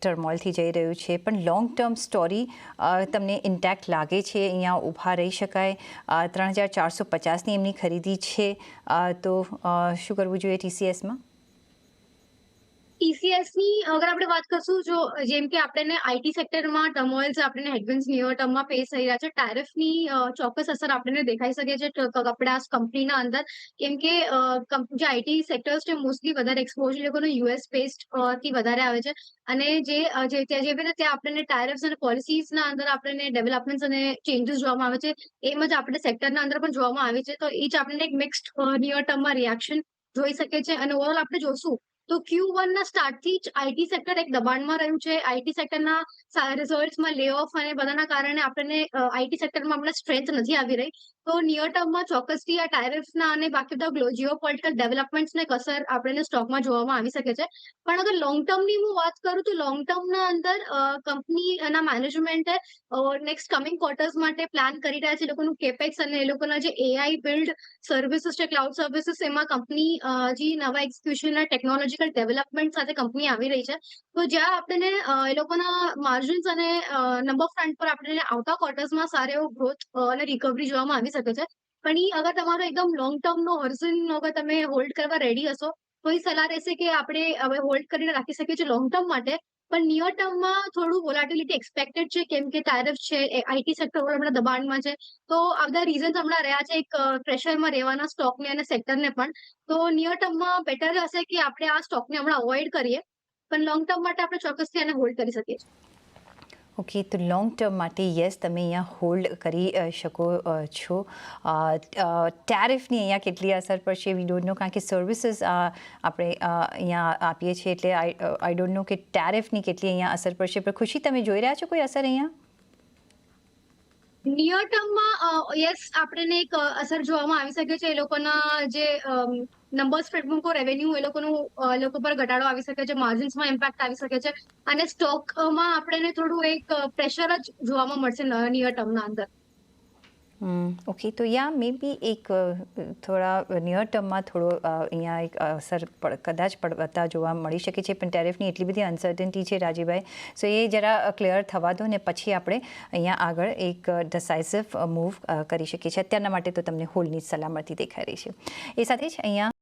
ટર્મોલથી જઈ રહ્યું છે, પણ લોંગ ટર્મ સ્ટોરી તમને ઇન્ટેક્ટ લાગે છે? અહીંયા ઊભા રહી શકાય? 3450ની એમની ખરીદી છે, તો શું કરવું જોઈએ TCSમાં? ટીસીએસની અગર આપણે વાત કરશું, જો જેમ કે આપણને આઈટી સેક્ટરમાં ટર્મોઇલ્સ આપણને હેડવિન્ડ્સ નિયર ટર્મમાં ફેસ થઈ રહ્યા છે. ટેરિફની ચોક્કસ અસર આપણને દેખાઈ શકે છે કપડા કંપનીના અંદર, કેમ કે જે આઈટી સેક્ટર્સ છે મોસ્ટલી વધારે એક્સપોઝર લોકોનો યુએસ બેસ્ડ થી વધારે આવે છે. અને જે ત્યાં આપણને ટેરિફ્સ અને પોલિસીઝના અંદર આપણને ડેવલપમેન્ટ્સ અને ચેન્જીસ જોવામાં આવે છે, એમ જ આપણે સેક્ટરના અંદર પણ જોવામાં આવે છે. તો એ જ આપણને એક મિક્સ્ડ નિયર ટર્મમાં રિએક્શન જોઈ શકે છે. અને ઓવરઓલ આપણે જોશું તો Q1 ના સ્ટાર્ટથી જ આઈટી સેક્ટર એક દબાણમાં રહ્યું છે. આઈટી સેક્ટરના રિઝલ્ટ્સમાં લે ઓફ અને બધાના કારણે આપણને આઈટી સેક્ટરમાં આપણે સ્ટ્રેન્થ નથી આવી રહી. તો નિયર ટર્મમાં ચોક્કસથી આ ટેરિફ્સના અને બાકી બધા જીઓપોલિટિકલ ડેવલપમેન્ટ્સને અસર આપણને સ્ટોકમાં જોવામાં આવી શકે છે. પણ અગર લોંગ ટર્મની હું વાત કરું તો લોંગ ટર્મના અંદર કંપનીના મેનેજમેન્ટે નેક્સ્ટ કમિંગ ક્વાર્ટર્સ માટે પ્લાન કરી રહ્યા છે. એ લોકોનું કેપેક્સ અને એ લોકોના જે એઆઈ બિલ્ડ સર્વિસીસ છે, ક્લાઉડ સર્વિસીસ, એમાં કંપની જે નવા એક્ઝિક્યુશન ટેકનોલોજીકલ ડેવલપમેન્ટ સાથે કંપની આવી રહી છે. તો જ્યાં આપણને એ લોકોના માર્જિન્સ અને નંબર ફ્રન્ટ પર આપણને આવતા ક્વાર્ટર્સમાં સારો એવો ગ્રોથ અને રિકવરી જોવામાં આવી શકે છે. પણ એ અગર તમારો એકદમ લોંગ ટર્મનો હોરિઝન અગર તમે હોલ્ડ કરવા રેડી હશો, તો એ સલાહ રહેશે કે આપણે હવે હોલ્ડ કરીને રાખી શકીએ છીએ લોંગ ટર્મ માટે. પણ નિયર ટર્મમાં થોડું વોલાટિલિટી એક્સપેક્ટેડ છે, કેમ કે ટેરિફ છે, આઈટી સેક્ટર હમણાં દબાણમાં છે. તો આ બધા રીઝન્સ હમણાં રહ્યા છે એક પ્રેશરમાં રહેવાના સ્ટોકને અને સેક્ટરને પણ. તો નિયર ટર્મમાં બેટર હશે કે આપણે આ સ્ટોકને હમણાં અવોઇડ કરીએ, પણ લોંગ ટર્મ માટે આપણે ચોક્કસથી આને હોલ્ડ કરી શકીએ છીએ. ઓકે, તો લોંગ ટર્મ માટે યસ, તમે અહીંયા હોલ્ડ કરી શકો છો. ટેરિફની અહીંયા કેટલી અસર પડશે વી ડોન્ટ નો, કારણ કે સર્વિસીસ આપણે અહીંયા આપીએ છીએ, એટલે આઈ ડોન્ટ નો કે ટેરિફની કેટલી અહીંયા અસર પડશે. પણ ખુશી, તમે જોઈ રહ્યા છો કોઈ અસર અહીંયા? નિયર ટર્મમાં યસ, આપણને એક અસર જોવામાં આવી શકે છે. એ લોકોના જે નંબર્સ મૂકો રેવન્યુ, એ લોકો પર ઘટાડો આવી શકે છે, માર્જિન્સમાં ઇમ્પેક્ટ આવી શકે છે. અને સ્ટોકમાં આપણને થોડું એક પ્રેશર જ જોવામાં મળશે નિયર ટર્મના અંદર. ઓકે, તો યા મે બી એક થોડા નિયર ટર્મમાં થોડો અહીંયા એક અસર કદાચ પડતા જોવા મળી શકે છે. પણ ટેરિફની એટલી બધી અનસર્ટનિટી છે રાજીભાઈ, સો એ જરા ક્લિયર થવા દો ને પછી આપણે અહીંયા આગળ એક ડિસાઇસિવ મૂવ કરી શકીએ છીએ. અત્યારના માટે તો તમને હોલ્ડની જ સલામતી દેખાઈ રહી છે. એ સાથે જ અહીંયા